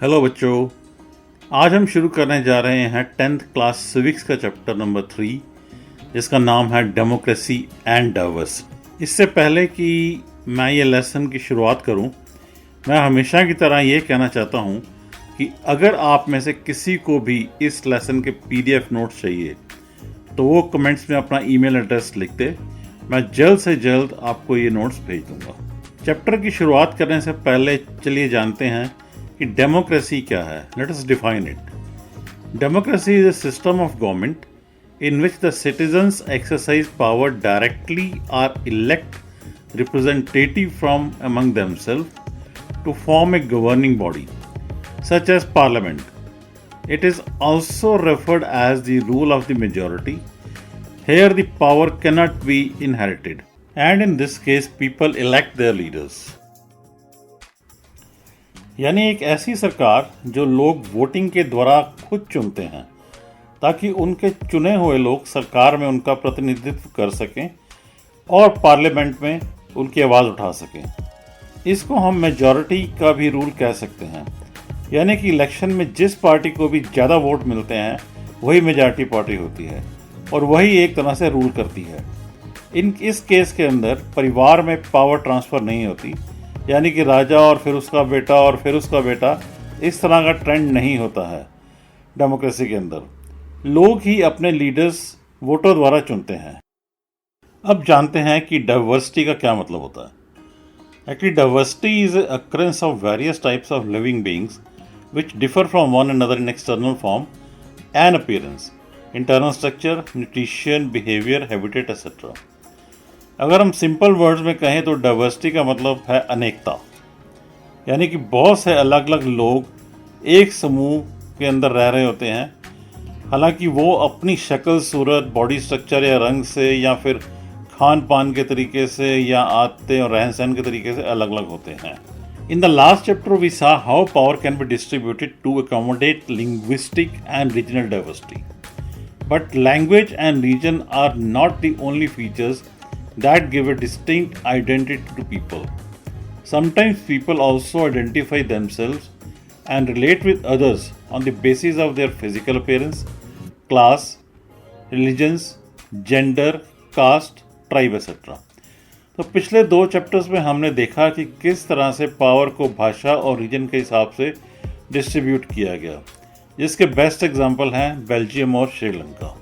Hello बच्चों, आज हम शुरू करने जा रहे हैं 10th क्लास सिविक्स का चैप्टर नंबर 3 जिसका नाम है डेमोक्रेसी एंड डाइवर्सिटी। इससे पहले कि मैं ये लेसन की शुरुआत करूं, मैं हमेशा की तरह ये कहना चाहता हूं कि अगर आप में से किसी को भी इस लेसन के PDF नोट्स चाहिए तो वो कमेंट्स में अपना ईमेल एड्रेस लिख दे। मैं जल्द से जल्द आपको ये नोट्स भेज दूंगा। चैप्टर की शुरुआत करने से पहले चलिए जानते हैं कि डेमोक्रेसी क्या है। Let us define it. Democracy is a system of government in which the citizens exercise power directly or elect representative from among themselves to form a governing body, such as parliament. It is also referred as the rule of the majority. Here the power cannot be inherited, and in this case people elect their leaders. यानी एक ऐसी सरकार जो लोग voting के द्वारा खुद चुनते हैं ताकि उनके चुने हुए लोग सरकार में उनका प्रतिनिधित्व कर सकें और पार्लियामेंट में उनकी आवाज़ उठा सकें। इसको हम मेजॉरिटी का भी रूल कह सकते हैं, यानी कि इलेक्शन में जिस पार्टी को भी ज़्यादा वोट मिलते हैं वही मेजॉरिटी पार्टी होती है और वही एक तरह से रूल करती है। इस केस के अंदर परिवार में पावर ट्रांसफ़र नहीं होती, यानी कि राजा और फिर उसका बेटा और फिर उसका बेटा, इस तरह का ट्रेंड नहीं होता है। डेमोक्रेसी के अंदर लोग ही अपने लीडर्स वोटों द्वारा चुनते हैं। अब जानते हैं कि डाइवर्सिटी का क्या मतलब होता है। Actually diversity is occurrence of various types of living beings which differ from one another in external form and appearance, internal structure, nutrition, behaviour, habitat etcetera. अगर हम सिंपल वर्ड्स में कहें तो डाइवर्सिटी का मतलब है अनेकता, यानी कि बहुत से अलग अलग लोग एक समूह के अंदर रह रहे होते हैं। हालांकि वो अपनी शक्ल, सूरत, बॉडी स्ट्रक्चर या रंग से या फिर खान पान के तरीके से या आदतें और रहन सहन के तरीके से अलग अलग होते हैं। In the last chapter we saw how power can be distributed to accommodate linguistic and regional diversity, but language and region are not the only features that give a distinct identity to people. Sometimes people also identify themselves and relate with others on the basis of their physical appearance, class, religions, gender, caste, tribe, etc. तो पिछले 2 chapters में हमने देखा कि किस तरह से power को भाषा और रीजन के हिसाब से डिस्ट्रीब्यूट किया गया, जिसके बेस्ट एग्जाम्पल हैं बेल्जियम और Sri Lanka.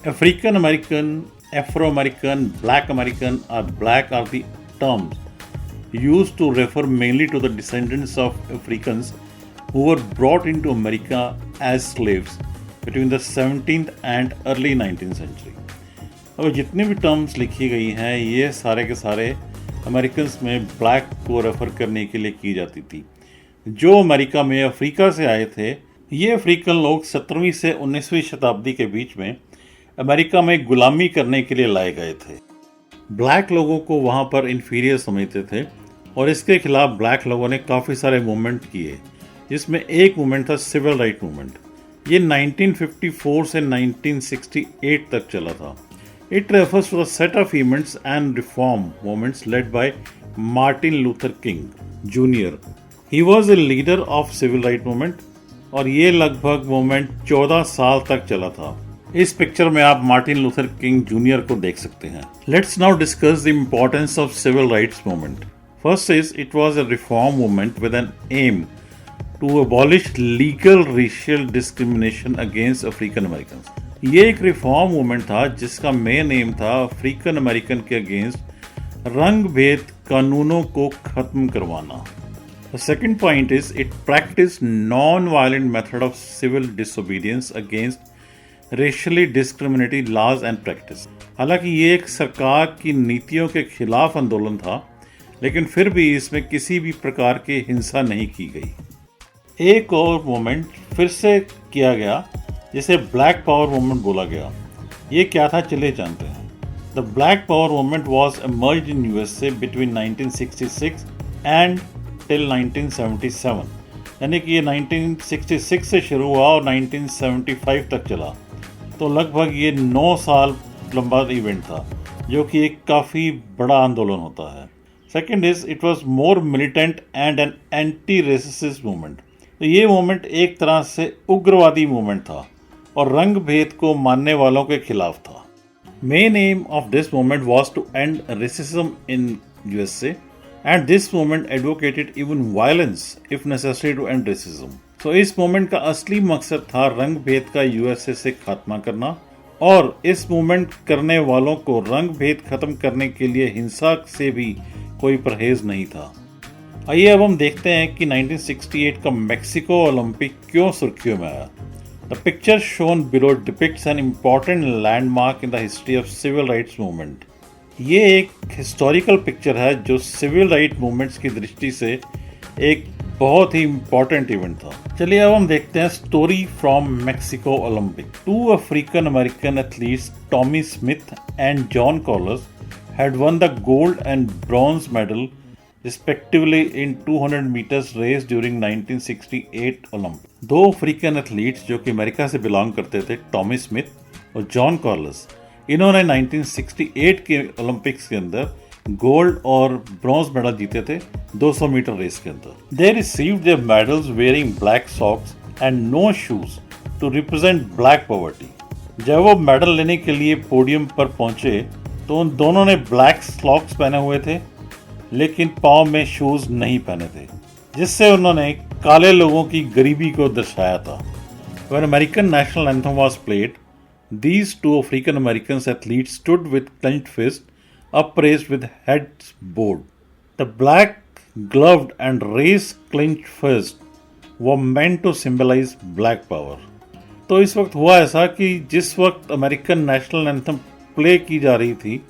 African American, Afro-American, Black American or Black are the terms used to refer mainly to the descendants of Africans who were brought into America as slaves between the 17th and early 19th century. अब जितनी भी terms लिखी गई हैं ये सारे के सारे अमेरिकन्स में ब्लैक को रेफ़र करने के लिए की जाती थी। जो अमेरिका में अफ्रीका से आए थे, ये अफ्रीकन लोग 17वीं से 19वीं शताब्दी के बीच में अमेरिका में गुलामी करने के लिए लाए गए थे। ब्लैक लोगों को वहाँ पर इन्फीरियर समझते थे और इसके खिलाफ ब्लैक लोगों ने काफ़ी सारे मूवमेंट किए, जिसमें एक मूवमेंट था सिविल राइट मूवमेंट। ये 1954 से 1968 तक चला था। It refers to the set of events and reform movements led by Martin Luther King Junior. He was a leader of civil right movement और ये लगभग मूवमेंट 14 साल तक चला था। इस पिक्चर में आप मार्टिन लूथर किंग जूनियर को देख सकते हैं। Let's now discuss the importance of civil rights movement. First is it was a reform movement with an aim to abolish legal racial discrimination against African American. ये एक reform movement था जिसका main aim था African American के against रंग भेद कानूनों को खत्म करवाना। The second point is it practiced non-violent method of civil disobedience against racially discriminatory laws and practice. हालांकि ये एक सरकार की नीतियों के खिलाफ आंदोलन था, लेकिन फिर भी इसमें किसी भी प्रकार की हिंसा नहीं की गई। एक और मूवमेंट फिर से किया गया जिसे ब्लैक पावर मूवमेंट बोला गया। ये क्या था चलिए जानते हैं। The black power movement was emerged in USA between 1966 and till 1977, यानी कि ये 1966 से शुरू हुआ और 1975 तक चला। तो लगभग ये 9 साल लंबा इवेंट था, जो कि एक काफ़ी बड़ा आंदोलन होता है। Second is it was more militant and an anti racist movement. तो ये मूवमेंट एक तरह से उग्रवादी मूवमेंट था और रंग भेद को मानने वालों के खिलाफ था। Main aim of this movement was to end racism in USA and this movement advocated even violence if necessary to end racism. तो इस मूवमेंट का असली मकसद था रंग भेद का यूएसए से खात्मा करना और इस मूवमेंट करने वालों को रंग भेद खत्म करने के लिए हिंसा से भी कोई परहेज नहीं था। आइए अब हम देखते हैं कि 1968 का मेक्सिको ओलंपिक क्यों सुर्खियों में आया। The picture shown below depicts an important landmark in the history of civil rights movement. ये एक हिस्टोरिकल पिक्चर है जो सिविल राइट मूवमेंट्स की दृष्टि से एक बहुत ही इम्पॉर्टेंट इवेंट था। चलिए अब हम देखते हैं story from Mexico Olympic. Two African American athletes Tommy Smith and John Carlos had won the gold and bronze medal respectively in 200 meters race during 1968 Olympics. दो अफ्रीकन एथलीट्स जो कि अमेरिका से बिलोंग करते थे, टॉमी स्मिथ और John callers, इन्होंने 1968 के Olympics के अंदर गोल्ड और ब्रॉन्ज मेडल जीते थे 200 मीटर रेस के अंदर। They received their medals wearing black socks and no shoes to represent black poverty. जब वो मेडल लेने के लिए पोडियम पर पहुंचे तो उन दोनों ने ब्लैक स्लॉक्स पहने हुए थे लेकिन पाँव में शूज नहीं पहने थे, जिससे उन्होंने काले लोगों की गरीबी को दर्शाया था। When American national anthem was played, these two African American athletes stood with clenched fists upraised with heads bowed. The black gloved and raised clenched fists were meant to symbolize black power. तो इस वक्त हुआ ऐसा कि जिस वक्त American national anthem play की जा रही थी,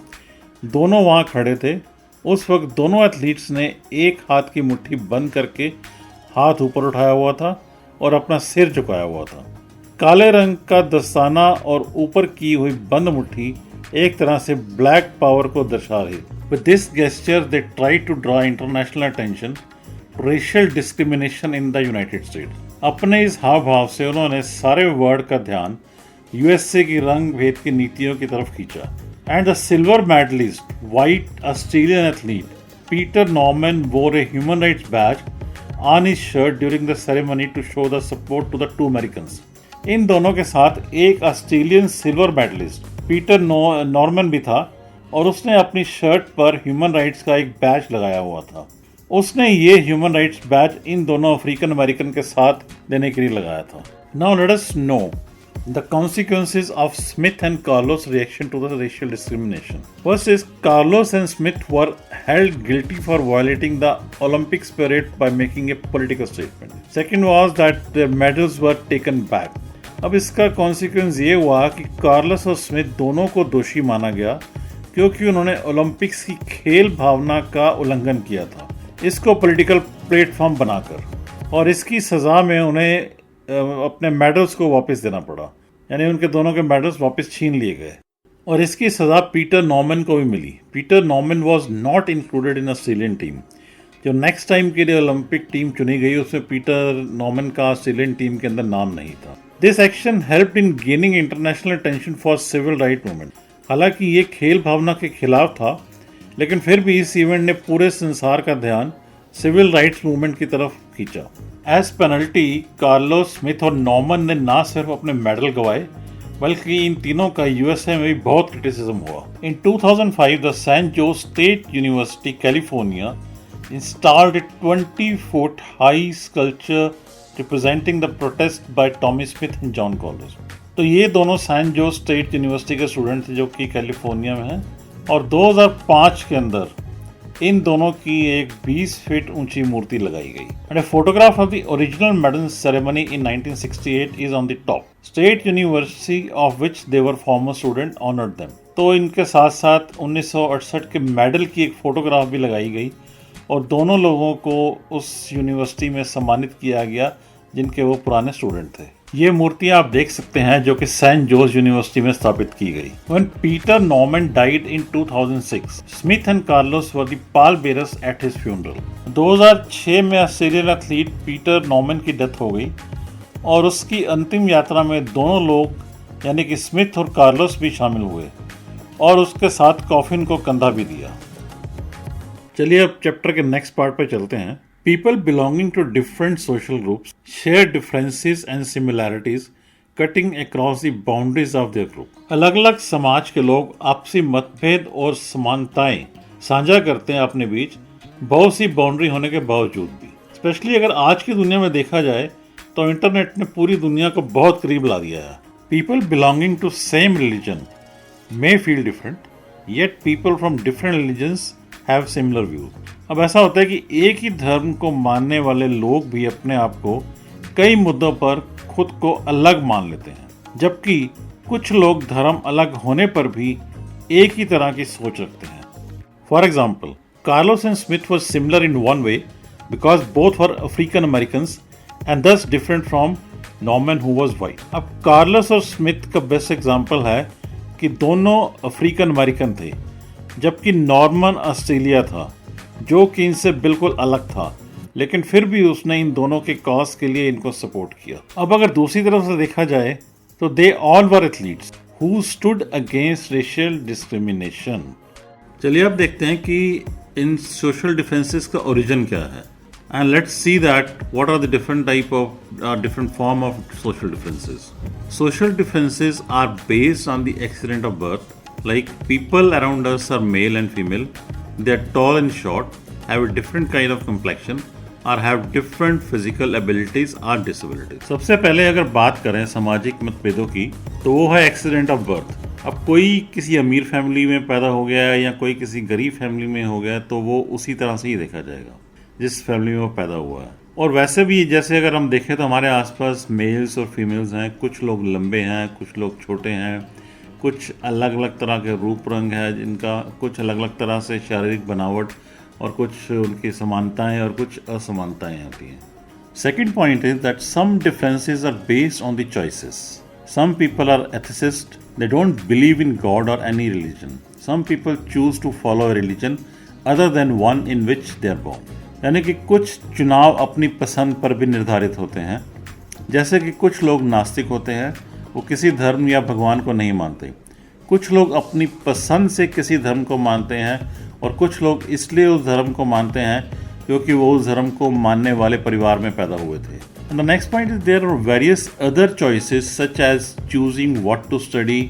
दोनों वहाँ खड़े थे। उस वक्त दोनों एथलीट्स ने एक हाथ की मुट्ठी बंद करके हाथ ऊपर उठाया हुआ था और अपना सिर झुकाया हुआ था। काले रंग का दस्ताना और ऊपर की हुई बंद मुट्ठी एक तरह से ब्लैक पावर को दर्शा रही। With this gesture they try to draw international attention to racial discrimination in the United States. अपने इस हाव भाव से उन्होंने सारे वर्ल्ड का ध्यान यूएसए की रंग भेद की नीतियों की तरफ खींचा। And the silver medalist white Australian athlete Peter Norman wore a human rights badge on his shirt during the ceremony to show the support to the two Americans. इन दोनों के साथ एक Australian silver medalist Peter Norman भी था और उसने अपनी शर्ट पर ह्यूमन राइट्स का एक बैज लगाया हुआ था। उसने ये ह्यूमन राइट्स बैज इन दोनों अफ्रीकन अमेरिकन के साथ देने के लिए लगाया था। Now let us know the consequences of Smith and Carlos' reaction to the racial discrimination. First is Carlos and Smith were held guilty for violating the Olympic spirit by making a political statement. Second was that their medals were taken back. अब इसका consequence ये हुआ कि Carlos और Smith दोनों को दोषी माना गया क्योंकि उन्होंने ओलंपिक्स की खेल भावना का उल्लंघन किया था, इसको पॉलिटिकल प्लेटफॉर्म बनाकर, और इसकी सज़ा में उन्हें अपने मेडल्स को वापस देना पड़ा, यानी उनके दोनों के मेडल्स वापस छीन लिए गए। और इसकी सज़ा पीटर नॉर्मन को भी मिली। Peter Norman was not included in Australian team. जो नेक्स्ट टाइम के लिए ओलंपिक टीम चुनी गई उसमें पीटर नॉर्मन का ऑस्ट्रेलियन टीम के अंदर नाम नहीं था। This action helped in gaining international attention for civil right movement. हालांकि ये खेल भावना के खिलाफ था, लेकिन फिर भी इस इवेंट ने पूरे संसार का ध्यान सिविल राइट्स मूवमेंट की तरफ खींचा। एज पेनल्टी कार्लोस, स्मिथ और नॉर्मन ने ना सिर्फ अपने मेडल गंवाए बल्कि इन तीनों का यूएसए में भी बहुत क्रिटिसिज्म हुआ। In 2005 the San Jose State University California installed a 20-foot high sculpture representing the protest by Tommy Smith and John Collins। तो ये दोनों सैन जोस स्टेट यूनिवर्सिटी के स्टूडेंट थे जो कि कैलिफोर्निया में हैं, और 2005 के अंदर इन दोनों की एक 20 फीट ऊंची मूर्ति लगाई गई। And a photograph of the original medal ceremony in 1968 is on the top. State University of which they were former student honored them। तो इनके साथ साथ 1968 के मेडल की एक फोटोग्राफ भी लगाई गई और दोनों लोगों को उस यूनिवर्सिटी में सम्मानित किया गया जिनके वो पुराने स्टूडेंट थे। ये मूर्तियां आप देख सकते हैं जो कि सैन जोस यूनिवर्सिटी में स्थापित की गई। When Peter Norman died in 2006, Smith and Carlos were the pallbearers at his funeral। 2006 में ऑस्ट्रेलियन एथलीट पीटर नॉर्मन की डेथ हो गई और उसकी अंतिम यात्रा में दोनों लोग यानी कि स्मिथ और कार्लोस भी शामिल हुए और उसके साथ कॉफिन को कंधा भी दिया। चलिए अब चैप्टर के नेक्स्ट पार्ट पर चलते हैं। People belonging to different social groups share differences and similarities cutting across the boundaries of their group. अलग-अलग समाज के लोग आपसी मतभेद और समानताएं साझा करते हैं अपने बीच, बहुत सी बाउंड्री होने के बावजूद भी। स्पेशली अगर आज की दुनिया में देखा जाए तो इंटरनेट ने पूरी दुनिया को बहुत करीब ला दिया है। People belonging to same religion may feel different, yet people from different religions have similar views. अब ऐसा होता है कि एक ही धर्म को मानने वाले लोग भी अपने आप को कई मुद्दों पर खुद को अलग मान लेते हैं, जबकि कुछ लोग धर्म अलग होने पर भी एक ही तरह की सोच रखते हैं। For example, Carlos and Smith were similar in one way because both were African Americans and thus different from Norman who was white. अब कार्लोस और स्मिथ का बेस्ट एग्जाम्पल है कि दोनों अफ्रीकन अमेरिकन थे, जबकि नॉर्मन ऑस्ट्रेलिया था जो कि इनसे बिल्कुल अलग था, लेकिन फिर भी उसने इन दोनों के कॉज के लिए इनको सपोर्ट किया। अब अगर दूसरी तरफ से देखा जाए तो they all were athletes who stood against racial discrimination. चलिए अब देखते हैं कि इन सोशल डिफरेंसेस का ओरिजिन क्या है, and let's see that what are the different type of different form of social differences. Social differences are based on the accident of birth, like people around us are male and female, they are tall and short, have a different kind of complexion or have different physical abilities or disabilities. सबसे पहले अगर बात करें सामाजिक मतभेदों की तो वो है एक्सीडेंट ऑफ बर्थ। अब कोई किसी अमीर फैमिली में पैदा हो गया है या कोई किसी गरीब फैमिली में हो गया तो वो उसी तरह से ही देखा जाएगा जिस फैमिली में वो पैदा हुआ है। और वैसे भी जैसे अगर हम देखें तो हमारे आसपास मेल्स और फीमेल्स हैं, कुछ लोग लंबे हैं, कुछ लोग छोटे हैं, कुछ अलग अलग तरह के रूप रंग है जिनका, कुछ अलग अलग तरह से शारीरिक बनावट और कुछ उनकी समानताएं और कुछ असमानताएं होती हैं। Second point is that some differences are based on the choices. Some people are atheist, they don't believe in God or any religion. Some people choose to follow a religion other than one in which they are born. यानी कि कुछ चुनाव अपनी पसंद पर भी निर्धारित होते हैं, जैसे कि कुछ लोग नास्तिक होते हैं, वो किसी धर्म या भगवान को नहीं मानते। कुछ लोग अपनी पसंद से किसी धर्म को मानते हैं और कुछ लोग इसलिए उस धर्म को मानते हैं क्योंकि वो उस धर्म को मानने वाले परिवार में पैदा हुए थे। And the next point is there are various other choices such as choosing what to study,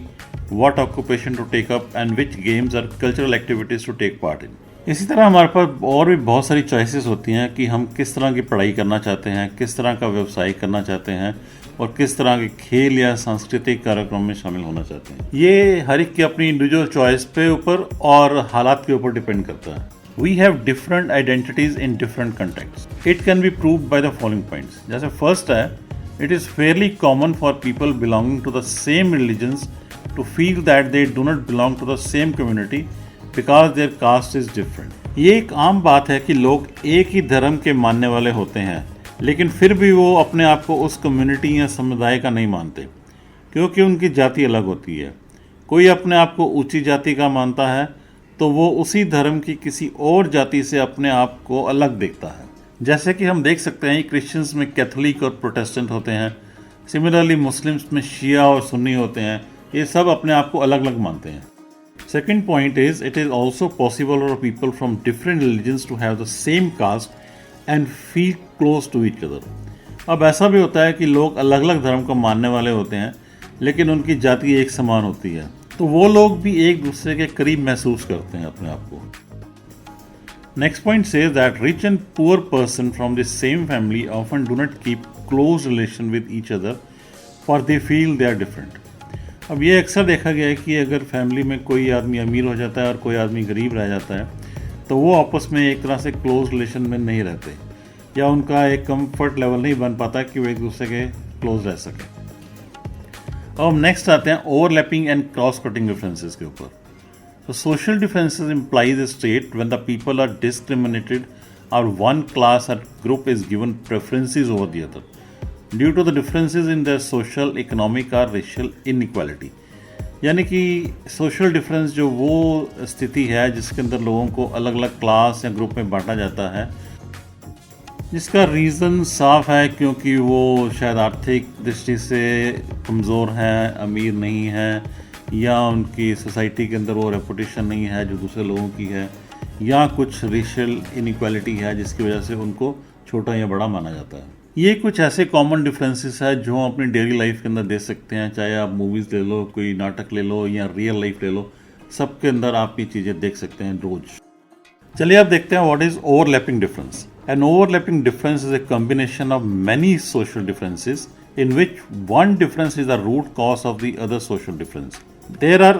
what occupation to take up and which games or cultural activities to take part in. इसी तरह हमारे पास और भी बहुत सारी choices होती हैं कि हम किस तरह की पढ़ाई करना चाहते हैं, किस तरह का व्यवसाय करना चाहते हैं और किस तरह के खेल या सांस्कृतिक कार्यक्रम में शामिल होना चाहते हैं। ये हर एक की अपनी इंडिविजुअल चॉइस पे ऊपर और हालात के ऊपर डिपेंड करता है। We have different identities in different context. It can be proved by the following points. जैसे फर्स्ट है, it is fairly common for people belonging to the same religions to feel that they do not belong to the same community because their caste is different. ये एक आम बात है कि लोग एक ही धर्म के मानने वाले होते हैं, लेकिन फिर भी वो अपने आप को उस कम्युनिटी या समुदाय का नहीं मानते क्योंकि उनकी जाति अलग होती है। कोई अपने आप को ऊंची जाति का मानता है तो वो उसी धर्म की किसी और जाति से अपने आप को अलग देखता है। जैसे कि हम देख सकते हैं क्रिश्चियंस में कैथोलिक और प्रोटेस्टेंट होते हैं, सिमिलरली मुस्लिम्स में शिया और सुन्नी होते हैं। ये सब अपने आप को अलग अलग मानते हैं। Second point is it is also possible for people from different religions to have the same caste and feel close to each other. अब ऐसा भी होता है कि लोग अलग अलग धर्म को मानने वाले होते हैं लेकिन उनकी जाति एक समान होती है, तो वो लोग भी एक दूसरे के करीब महसूस करते हैं अपने आप को। Next point says that rich and poor person from the same family often do not keep close relation with each other for they feel they are different. अब ये अक्सर देखा गया है कि अगर फैमिली में कोई आदमी अमीर हो जाता है और कोई आदमी गरीब रह जाता है तो वो आपस में एक तरह से क्लोज रिलेशन में नहीं रहते या उनका एक कंफर्ट लेवल नहीं बन पाता कि वो एक दूसरे के क्लोज रह सके। अब हम नेक्स्ट आते हैं overlapping and cross cutting differences के ऊपर। तो social differences implies a state when the people are discriminated और वन क्लास और group is given preferences over the other due to the differences in their social, economic और racial inequality. यानी कि social difference जो वो स्थिति है जिसके अंदर लोगों को अलग अलग क्लास या ग्रुप में बांटा जाता है, जिसका रीज़न साफ है क्योंकि वो शायद आर्थिक दृष्टि से कमज़ोर हैं, अमीर नहीं हैं, या उनकी सोसाइटी के अंदर वो रेपुटेशन नहीं है जो दूसरे लोगों की है, या कुछ रेशियल इनइक्वालिटी है जिसकी वजह से उनको छोटा या बड़ा माना जाता है। ये कुछ ऐसे कॉमन डिफरेंसेस है जो हम अपनी डेली लाइफ के अंदर देख सकते हैं, चाहे आप मूवीज़ ले लो, कोई नाटक ले लो या रियल लाइफ ले लो, सबके अंदर आप ये चीज़ें देख सकते हैं रोज। चलिए आप देखते हैं what is overlapping difference. An overlapping difference is a combination of many social differences in which one difference is the root cause of the other social difference. There are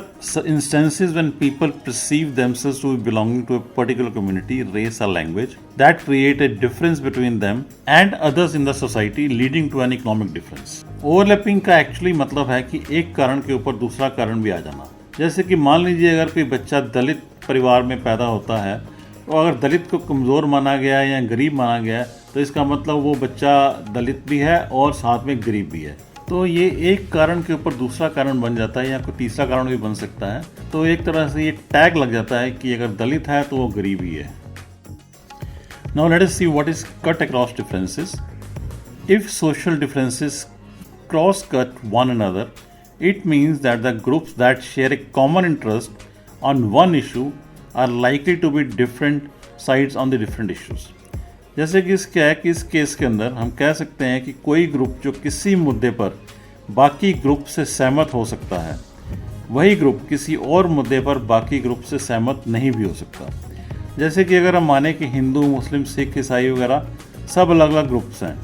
instances when people perceive themselves to be belonging to a particular community, race or language that create a difference between them and others in the society, leading to an economic difference. Overlapping का actually मतलब है कि एक कारण के ऊपर दूसरा कारण भी आ जाना। जैसे कि मान लीजिए अगर कोई बच्चा दलित परिवार में पैदा होता है, तो अगर दलित को कमज़ोर माना गया है या गरीब माना गया है, तो इसका मतलब वो बच्चा दलित भी है और साथ में गरीब भी है। तो ये एक कारण के ऊपर दूसरा कारण बन जाता है या कोई तीसरा कारण भी बन सकता है। तो एक तरह से ये टैग लग जाता है कि अगर दलित है तो वो गरीब ही है। Now let us see what is cut across differences. If social differences cross cut one another, it means that the groups that share a common interest on one issue are likely to be different sides on the different issues. जैसे कि क्या है कि इस case के अंदर हम कह सकते हैं कि कोई ग्रुप जो किसी मुद्दे पर बाकी ग्रुप से सहमत हो सकता है, वही ग्रुप किसी और मुद्दे पर बाकी ग्रुप से सहमत नहीं भी हो सकता। जैसे कि अगर हम माने कि हिंदू, मुस्लिम, सिख, ईसाई वगैरह सब अलग अलग ग्रुप्स हैं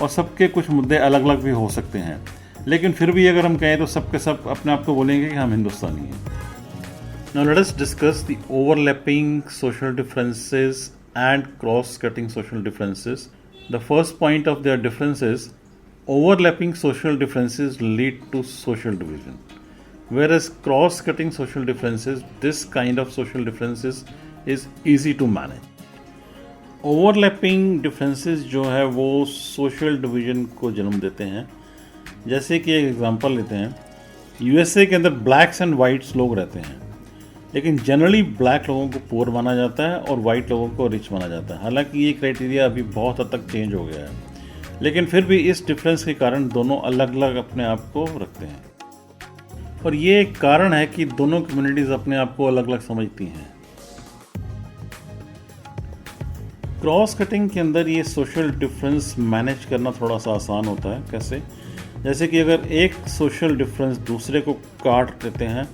और सबके कुछ मुद्दे अलग अलग भी हो सकते हैं, लेकिन फिर भी अगर हम कहें तो सब के सब अपने आप को बोलेंगे कि हम हिंदुस्तानी हैं। Now let us discuss the overlapping social differences and cross-cutting social differences. The first point of their difference is overlapping social differences lead to social division, whereas cross-cutting social differences, this kind of social differences is easy to manage. Overlapping differences जो है वो social division को जन्म देते हैं। जैसे कि एक एग्जांपल लेते हैं, USA के अंदर ब्लैक्स एंड वाइट्स लोग रहते हैं, लेकिन जनरली ब्लैक लोगों को पुअर माना जाता है और वाइट लोगों को रिच माना जाता है। हालांकि ये क्राइटेरिया अभी बहुत हद तक चेंज हो गया है, लेकिन फिर भी इस डिफरेंस के कारण दोनों अलग अलग अपने आप को रखते हैं और ये एक कारण है कि दोनों कम्युनिटीज़ अपने आप को अलग अलग समझती हैं। क्रॉस कटिंग के अंदर ये सोशल डिफरेंस मैनेज करना थोड़ा सा आसान होता है। कैसे? जैसे कि अगर एक सोशल डिफरेंस दूसरे को काट देते हैं,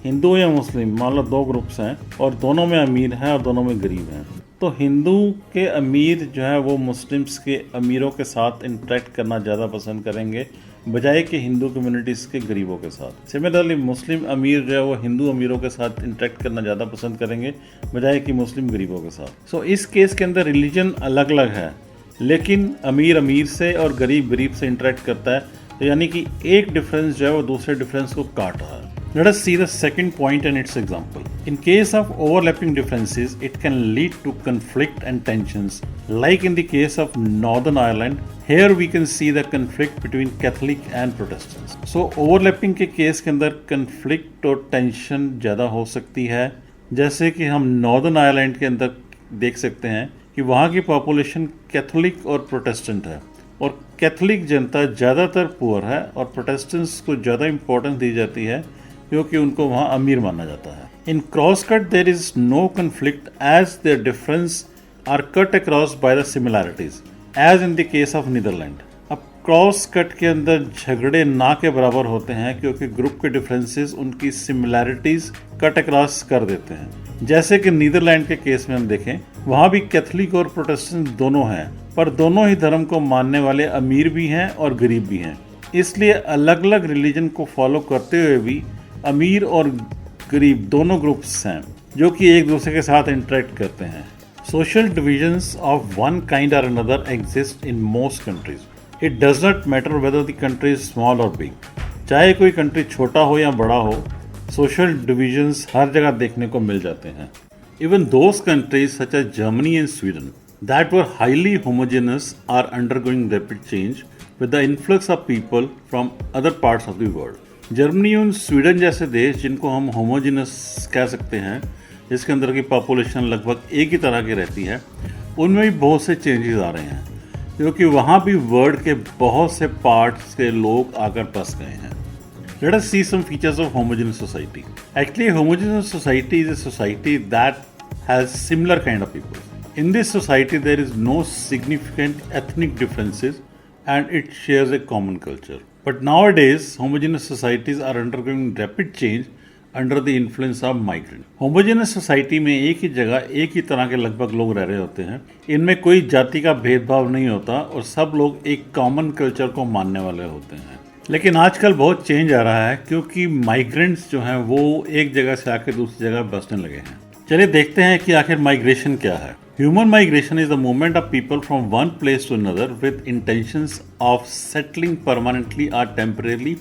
हिंदू या मुस्लिम मान लो दो ग्रुप्स हैं और दोनों में अमीर हैं और दोनों में गरीब हैं, तो हिंदू के अमीर जो है वो मुस्लिम्स के अमीरों के साथ इंटरेक्ट करना ज़्यादा पसंद करेंगे बजाय कि हिंदू कम्युनिटीज़ के गरीबों के साथ। सिमिलरली मुस्लिम अमीर जो है वो हिंदू अमीरों के साथ इंटरेक्ट करना ज़्यादा पसंद करेंगे बजाय कि मुस्लिम गरीबों के साथ। सो इस केस के अंदर रिलीजन अलग अलग है, लेकिन अमीर अमीर से और गरीब गरीब से इंटरेक्ट करता है, तो यानी कि एक डिफरेंस जो है वो दूसरे डिफरेंस को काट रहा है। Let us see the second point and its example. In case of overlapping differences, it can lead to conflict and tensions. Like in the case of Northern Ireland, here we can see the conflict between Catholic and Protestants. So overlapping के case के अंदर conflict और tension ज़्यादा हो सकती है। जैसे कि हम Northern Ireland के अंदर देख सकते हैं कि वहाँ की population Catholic और Protestant है और कैथलिक जनता ज़्यादातर पुअर है और प्रोटेस्टेंट्स को ज़्यादा इंपॉर्टेंस दी जाती है क्योंकि उनको वहाँ अमीर माना जाता है। In cross cut there is no conflict as their difference are cut across by the similarities as in the case of Netherland. अब क्रॉस कट के अंदर झगड़े ना के बराबर होते हैं क्योंकि ग्रुप के डिफरेंसेस उनकी सिमिलैरिटीज कट अक्रॉस कर देते हैं। जैसे कि नीदरलैंड के केस में हम देखें, वहाँ भी कैथलिक और प्रोटेस्टेंट दोनों हैं, पर दोनों ही धर्म को मानने वाले अमीर भी हैं और गरीब भी हैं। इसलिए अलग अलग रिलीजन को फॉलो करते हुए भी अमीर और गरीब दोनों ग्रुप्स हैं जो कि एक दूसरे के साथ इंटरेक्ट करते हैं। Social divisions of one kind or another exist in most countries. It does not matter whether the country is small or big. चाहे कोई कंट्री छोटा हो या बड़ा हो, सोशल डिविजन्स हर जगह देखने को मिल जाते हैं। Even those countries such as Germany and Sweden that were highly homogeneous are undergoing rapid change with the influx of people from other parts of the world. Germany और स्वीडन जैसे देश जिनको हम होमोजेनस कह सकते हैं, जिसके अंदर की पॉपुलेशन लगभग एक ही तरह की रहती है, उनमें भी बहुत से चेंजेस आ रहे हैं क्योंकि वहाँ भी वर्ल्ड के बहुत से पार्ट्स के लोग आकर बस गए हैं। Let us see some features of homogeneous society. Actually, homogeneous society is a society that has similar kind of people. In this society, there is no significant ethnic differences and it shares a common culture. But nowadays, homogeneous societies are undergoing rapid change under the influence of migrant. Homogeneous society में एक ही जगह एक ही तरह के लगभग लोग रह रहे होते हैं। इनमें कोई जाति का भेदभाव नहीं होता और सब लोग एक कॉमन कल्चर को मानने वाले होते हैं। लेकिन आजकल बहुत चेंज आ रहा है क्योंकि माइग्रेंट्स जो हैं वो एक जगह से आकर दूसरी जगह बसने लगे हैं। चलिए देखते हैं कि आखिर माइग्रेशन क्या है। Human migration is the movement of people from one place to another with intentions of settling permanently or temporarily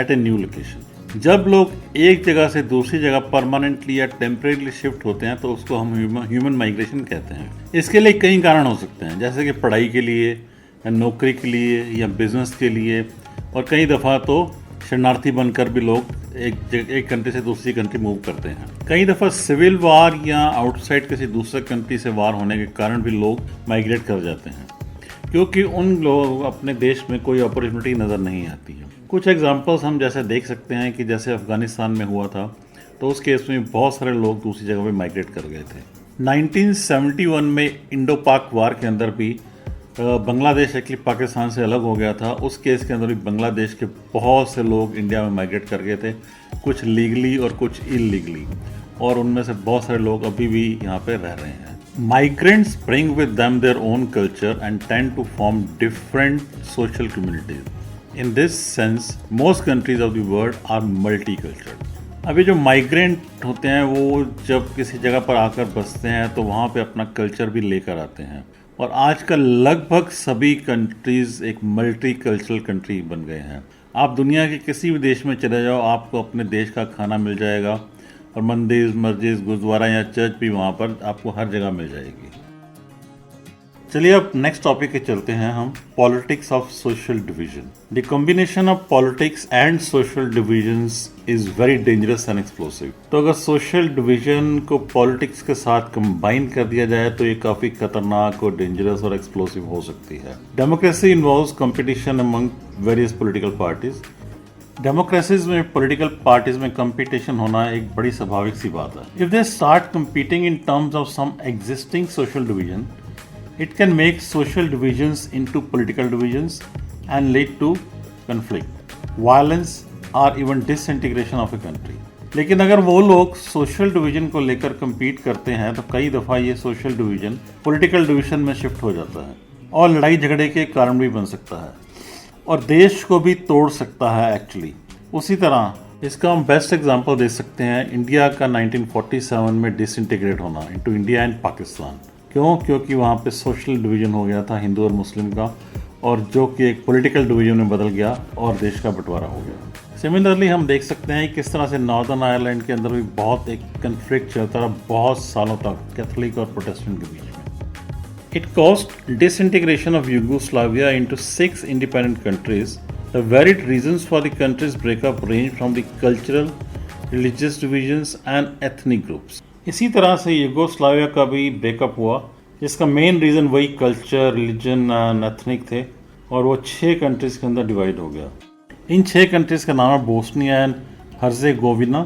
at a new location. जब लोग एक जगह से दूसरी जगह परमानेंटली या टेम्परेली शिफ्ट होते हैं तो उसको हम ह्यूमन माइग्रेशन कहते हैं। इसके लिए कई कारण हो सकते हैं, जैसे कि पढ़ाई के लिए या नौकरी के लिए या बिजनेस के लिए, और कई दफ़ा तो शरणार्थी बनकर भी लोग एक कंट्री से दूसरी कंट्री मूव करते हैं। कई दफ़ा सिविल वार या आउटसाइड किसी दूसरे कंट्री से वार होने के कारण भी लोग माइग्रेट कर जाते हैं क्योंकि उन लोगों को अपने देश में कोई अपॉर्चुनिटी नज़र नहीं आती है। कुछ एग्जांपल्स हम जैसे देख सकते हैं कि जैसे अफ़गानिस्तान में हुआ था तो उस केस में बहुत सारे लोग दूसरी जगह पे माइग्रेट कर गए थे। 1971 में इंडो पाक वार के अंदर भी बांग्लादेश एक्चुअली पाकिस्तान से अलग हो गया था। उस केस के अंदर भी बांग्लादेश के बहुत से लोग इंडिया में माइग्रेट कर गए थे, कुछ लीगली और कुछ इलीगली, और उनमें से बहुत सारे लोग अभी भी यहाँ पे रह रहे हैं। Migrants bring with them their own culture and tend to form different social communities. In this sense, most countries of the world are multicultural. अभी जो माइग्रेंट होते हैं वो जब किसी जगह पर आकर बसते हैं तो वहाँ पे अपना कल्चर भी लेकर आते हैं, और आजकल लगभग सभी कंट्रीज एक मल्टी कल्चरल कंट्री बन गए हैं। आप दुनिया के किसी भी देश में चले जाओ, आपको अपने देश का खाना मिल जाएगा, और मंदिर, मस्जिद, गुरुद्वारा या चर्च भी वहाँ पर आपको हर जगह मिल जाएगी। चलिए अब नेक्स्ट टॉपिक पे चलते हैं हम, politics of social division. The combination of politics and social divisions is very dangerous and explosive. तो अगर सोशल डिवीजन को पॉलिटिक्स के साथ कंबाइन कर दिया जाए तो ये काफी खतरनाक और डेंजरस और एक्सप्लोसिव हो सकती है। Democracy involves competition among various political parties. Democracies में पॉलिटिकल पार्टीज में कंपटीशन होना एक बड़ी स्वाभाविक सी बात है। If they start competing in terms of some existing social division, it can make social divisions into political divisions and lead to conflict, violence or even disintegration of a country. लेकिन अगर वो लोग सोशल डिवीजन को लेकर compete करते हैं तो कई दफ़ा ये सोशल डिवीजन पॉलिटिकल डिवीजन में शिफ्ट हो जाता है और लड़ाई झगड़े के कारण भी बन सकता है और देश को भी तोड़ सकता है एक्चुअली। उसी तरह इसका हम बेस्ट एग्जांपल दे सकते हैं इंडिया का 1947 में डिसइंटीग्रेट होना इनटू इंडिया एंड पाकिस्तान। क्यों? क्योंकि वहाँ पे सोशल डिवीजन हो गया था हिंदू और मुस्लिम का, और जो कि एक पॉलिटिकल डिवीजन में बदल गया और देश का बंटवारा हो गया। सिमिलरली हम देख सकते हैं किस तरह से नॉर्दर्न आयरलैंड के अंदर भी बहुत एक कन्फ्लिक्ट चलता रहा बहुत सालों तक कैथोलिक और प्रोटेस्टेंट के बीच में। It cost disintegration of Yugoslavia into 6 independent countries. The varied reasons for the countries breakup range from the cultural, religious divisions and ethnic groups. इसी तरह से यूगोस्लाविया का भी ब्रेकअप हुआ, जिसका मेन रीज़न वही कल्चर, रिलीजन एंड एथनिक थे, और वो 6 कंट्रीज़ के अंदर डिवाइड हो गया। इन 6 कंट्रीज़ का नाम है Bosnia and Herzegovina,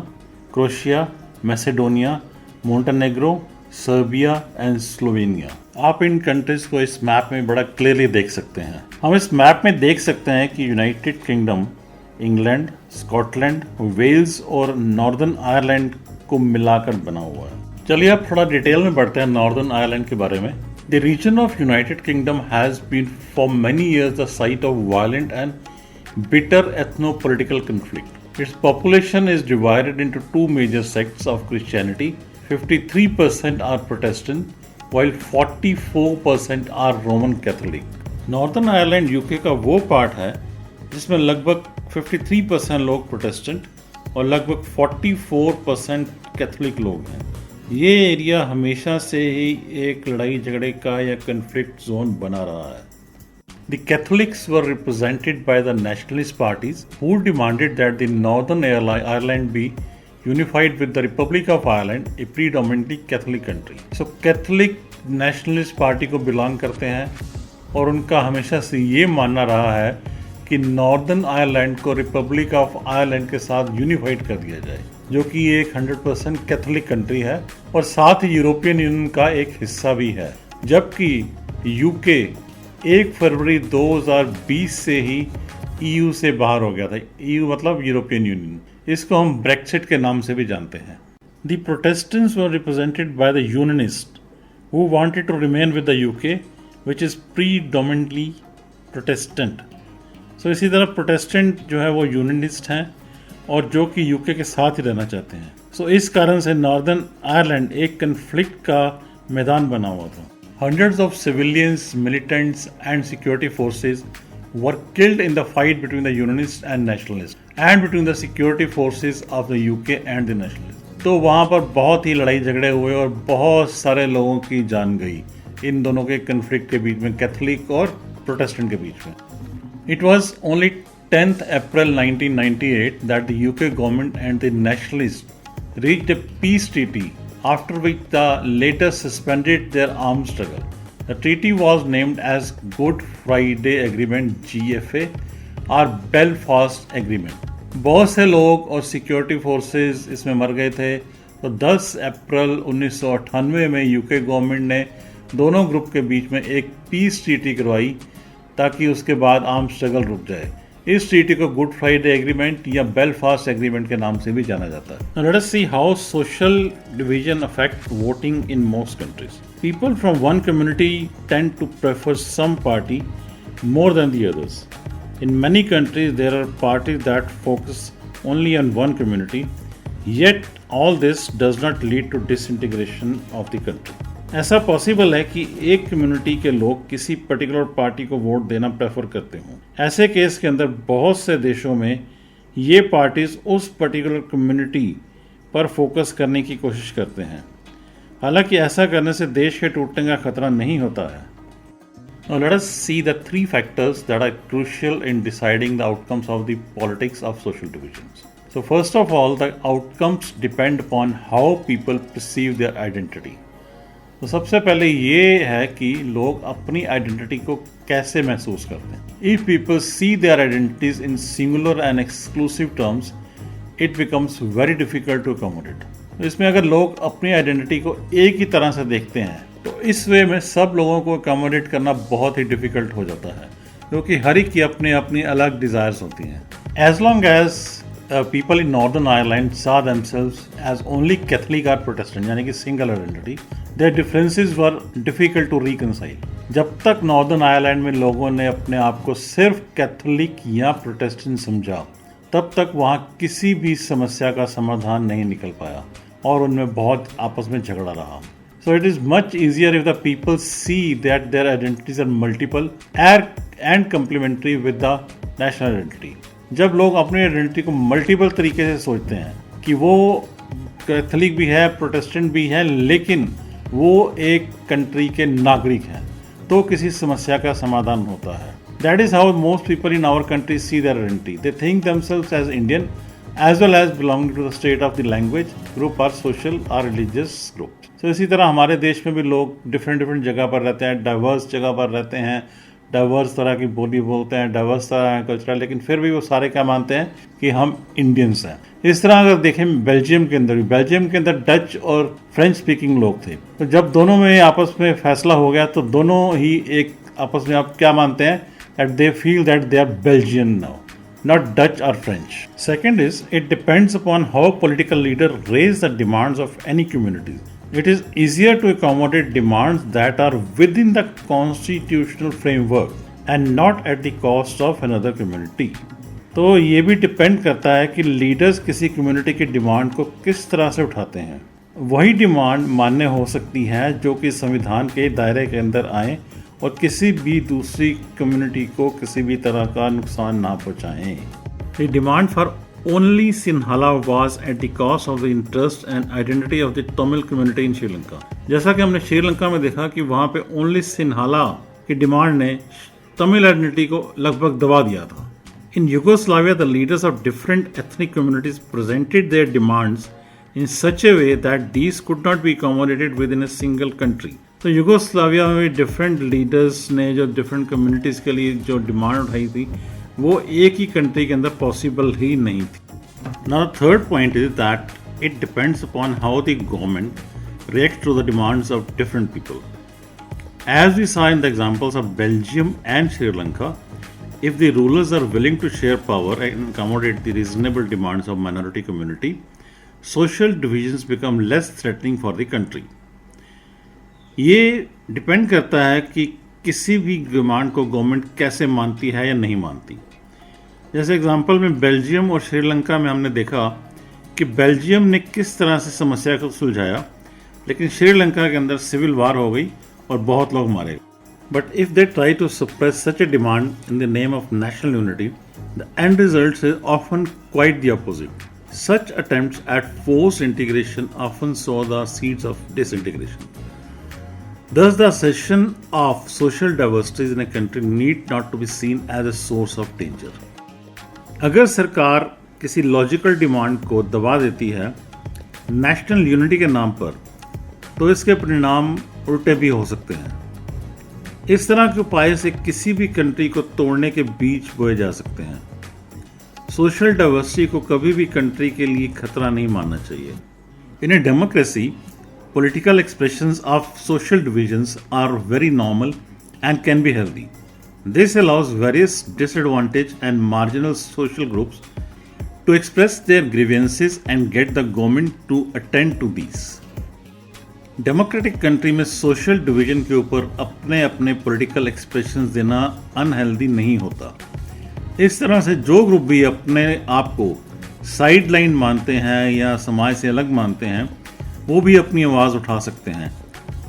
Croatia, Macedonia, Montenegro, Serbia and Slovenia. आप इन कंट्रीज़ को इस मैप में बड़ा क्लियरली देख सकते हैं। हम इस मैप में देख सकते हैं कि United Kingdom, England, Scotland, Wales और नॉर्दर्न आयरलैंड को मिलाकर बना हुआ है। चलिए अब थोड़ा डिटेल में बढ़ते हैं नॉर्दर्न आयरलैंड के बारे में। The region of United Kingdom has been for many years the site of violent and bitter ethno political conflict. Its population is divided into 2 major sects of Christianity. 53% are Protestant while 44% are Roman Catholic. Northern Ireland UK का वो part है जिसमें लगभग 53% लोग Protestant और लगभग 44% Catholic लोग हैं। ये एरिया हमेशा से ही एक लड़ाई झगड़े का या कन्फ्लिक्ट जोन बना रहा है। The Catholics were represented by the nationalist parties who demanded that the Northern Ireland be unified with the Republic of Ireland, a predominantly Catholic country. So Catholic nationalist party को belong करते हैं और उनका हमेशा से ये मानना रहा है कि नॉर्दर्न आयरलैंड को रिपब्लिक ऑफ आयरलैंड के साथ यूनिफाइड कर दिया जाए। जो कि एक 100% कैथोलिक कंट्री है और साथ ही यूरोपियन यूनियन का एक हिस्सा भी है, जबकि यूके 1 फरवरी 2020 से ही ईयू से बाहर हो गया था। ईयू मतलब यूरोपियन यूनियन, इसको हम ब्रेक्सिट के नाम से भी जानते हैं। The Protestants were represented by the Unionists who wanted to remain with the UK, which is predominantly Protestant. So इसी तरह प्रोटेस्टेंट जो है वो यूनियनिस्ट हैं और जो कि यूके के साथ ही रहना चाहते हैं। सो इस कारण से नॉर्दर्न आयरलैंड एक कन्फ्लिक्ट का मैदान बना हुआ था। Hundreds of civilians, militants and security forces were killed in the fight between the Unionists and Nationalists and between the security forces of the UK and the Nationalists. तो वहाँ पर बहुत ही लड़ाई झगड़े हुए और बहुत सारे लोगों की जान गई इन दोनों के कन्फ्लिक्ट के बीच में, कैथोलिक और प्रोटेस्टेंट के बीच में। It was only 10th April 1998 that the UK government and the nationalists reached a peace treaty, after which the later suspended their armed struggle. The treaty was named as Good Friday Agreement (GFA) or Belfast Agreement. बहुत से लोग और security forces इसमें मर गए थे। तो 10 अप्रैल 1998 में यूके गवर्नमेंट ने दोनों ग्रुप के बीच में एक पीस ट्रीटी करवाई ताकि उसके बाद आर्म स्ट्रगल रुक जाए। इस ट्रीटी को गुड फ्राइडे एग्रीमेंट या बेलफास्ट एग्रीमेंट के नाम से भी जाना जाता है। Let us see how social division affect voting in most countries. People from one community tend to prefer some party more than the others. In many countries, there are parties that focus only on one community, yet all this does not lead to disintegration of the country. ऐसा possible है कि एक community के लोग किसी particular party को vote देना prefer करते हों। ऐसे केस के अंदर बहुत से देशों में ये पार्टीज उस पर्टिकुलर कम्युनिटी पर फोकस करने की कोशिश करते हैं। हालांकि ऐसा करने से देश के टूटने का खतरा नहीं होता है। Now let us see the 3 factors that are crucial in deciding the outcomes of the politics of social divisions. So first of all, the outcomes depend upon how people perceive their identity. तो सबसे पहले ये है कि लोग अपनी identity को कैसे महसूस करते हैं। If people see their identities in singular and exclusive terms, it becomes very difficult to accommodate. तो इसमें अगर लोग अपनी आइडेंटिटी को एक ही तरह से देखते हैं तो इस वे में सब लोगों को अकोमोडेट करना बहुत ही डिफिकल्ट हो जाता है, क्योंकि हर एक की अपनी अपनी अलग डिज़ायर्स होती हैं। As long as people in Northern Ireland saw themselves as only Catholic or Protestant, यानी कि single identity, their differences were difficult to reconcile. जब तक नॉर्दर्न आयरलैंड में लोगों ने अपने आप को सिर्फ कैथोलिक या प्रोटेस्टेंट समझा, तब तक वहाँ किसी भी समस्या का समाधान नहीं निकल पाया और उनमें बहुत आपस में झगड़ा रहा। So it is much easier if the people see that their identities are multiple and complementary with the national identity. जब लोग अपनी आइडेंटिटी को मल्टीपल तरीके से सोचते हैं कि वो कैथोलिक भी है, प्रोटेस्टेंट भी है, लेकिन वो एक कंट्री के नागरिक हैं, तो किसी समस्या का समाधान होता है। That is how most people in our country see their identity. They think themselves as Indian as well as belonging to the state of the language group or social or religious group. तो इसी तरह हमारे देश में भी लोग different जगह पर रहते हैं, डाइवर्स जगह पर रहते हैं, डाइवर्स तरह की बोली बोलते हैं, डाइवर्स तरह का कल्चर, लेकिन फिर भी वो सारे क्या मानते हैं कि हम इंडियंस हैं। इस तरह अगर देखें बेल्जियम के अंदर डच और फ्रेंच स्पीकिंग लोग थे। तो जब दोनों में आपस में फैसला हो गया तो दोनों ही एक आपस में आप क्या मानते हैं, that they feel that they are Belgian now, not Dutch or French. Second is, it depends upon how political leaders raise the demands of any community. It is easier to accommodate demands that are within the constitutional framework and not at the cost of another community. तो ये भी depend करता है कि leaders किसी community की demand को किस तरह से उठाते हैं। वही डिमांड मान्य हो सकती है जो कि संविधान के दायरे के अंदर आए और किसी भी दूसरी कम्युनिटी को किसी भी तरह का नुकसान ना पहुंचाएं। The demand for only Sinhala was at the cost of the interest and identity of the Tamil community in Sri Lanka. जैसा कि हमने श्रीलंका में देखा कि वहाँ पे ओनली सिन्हाला की डिमांड ने तमिल आइडेंटिटी को लगभग दबा दिया था। In Yugoslavia, the leaders of different ethnic communities presented their demands in such a way that these could not be accommodated within a single country. तो यूगोस्लाविया में डिफरेंट लीडर्स ने जो डिफरेंट कम्युनिटीज़ के लिए जो डिमांड उठाई थी वो एक ही कंट्री के अंदर पॉसिबल ही नहीं थी। Now third point is that it depends upon how the government reacts to the demands of different people. As we saw in the examples of Belgium and Sri Lanka, if the rulers are willing to share power and accommodate the reasonable demands of minority community, social divisions become less threatening for the country. ये depend करता है कि किसी भी demand को government कैसे मानती है या नहीं मानती। जैसे एग्जांपल में बेल्जियम और श्रीलंका में हमने देखा कि बेल्जियम ने किस तरह से समस्या को सुलझाया, लेकिन श्रीलंका के अंदर सिविल वार हो गई और बहुत लोग मारे गए। But if they try to suppress such a demand in the name of national unity, the end result is often quite the opposite. Such attempts at forced integration often sow the seeds of disintegration. Thus, the assertion of social diversities in a country need not to be seen as a source of danger. अगर सरकार किसी logical demand को दबा देती है national unity के नाम पर, तो इसके परिणाम उल्टे भी हो सकते हैं. इस तरह के उपाय से किसी भी कंट्री को तोड़ने के बीज बोए जा सकते हैं. सोशल डाइवर्सिटी को कभी भी कंट्री के लिए खतरा नहीं मानना चाहिए. In a democracy, political expressions of social divisions are very normal and can be healthy. This allows various disadvantaged and marginal social groups to express their grievances and get the government to attend to these. Democratic country में social division के ऊपर अपने अपने political expressions देना unhealthy नहीं होता. इस तरह से जो ग्रुप भी अपने आप को साइड लाइन मानते हैं या समाज से अलग मानते हैं, वो भी अपनी आवाज़ उठा सकते हैं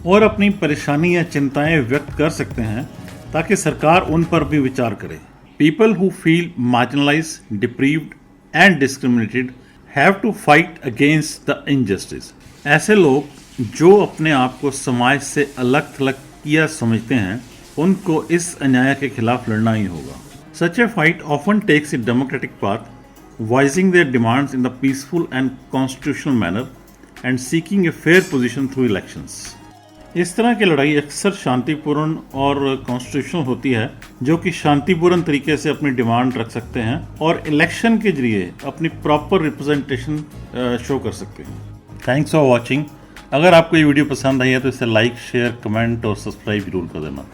और अपनी परेशानी या चिंताएं व्यक्त कर सकते हैं ताकि सरकार उन पर भी विचार करे. People who feel marginalised, deprived and discriminated have to fight against the injustice. ऐसे लोग जो अपने आप को समाज से अलग थलग किया समझते हैं, उनको इस अन्याय के खिलाफ लड़ना ही होगा. Such a fight often takes a democratic path, voicing their demands in the peaceful and constitutional manner and seeking a fair position through elections. इस तरह की लड़ाई अक्सर शांतिपूर्ण और कॉन्स्टिट्यूशनल होती है, जो कि शांतिपूर्ण तरीके से अपनी डिमांड रख सकते हैं और इलेक्शन के जरिए अपनी प्रॉपर रिप्रेजेंटेशन शो कर सकते हैं. Thanks for watching. अगर आपको ये वीडियो पसंद आई है तो इसे लाइक, शेयर, कमेंट और सब्सक्राइब जरूर कर देना.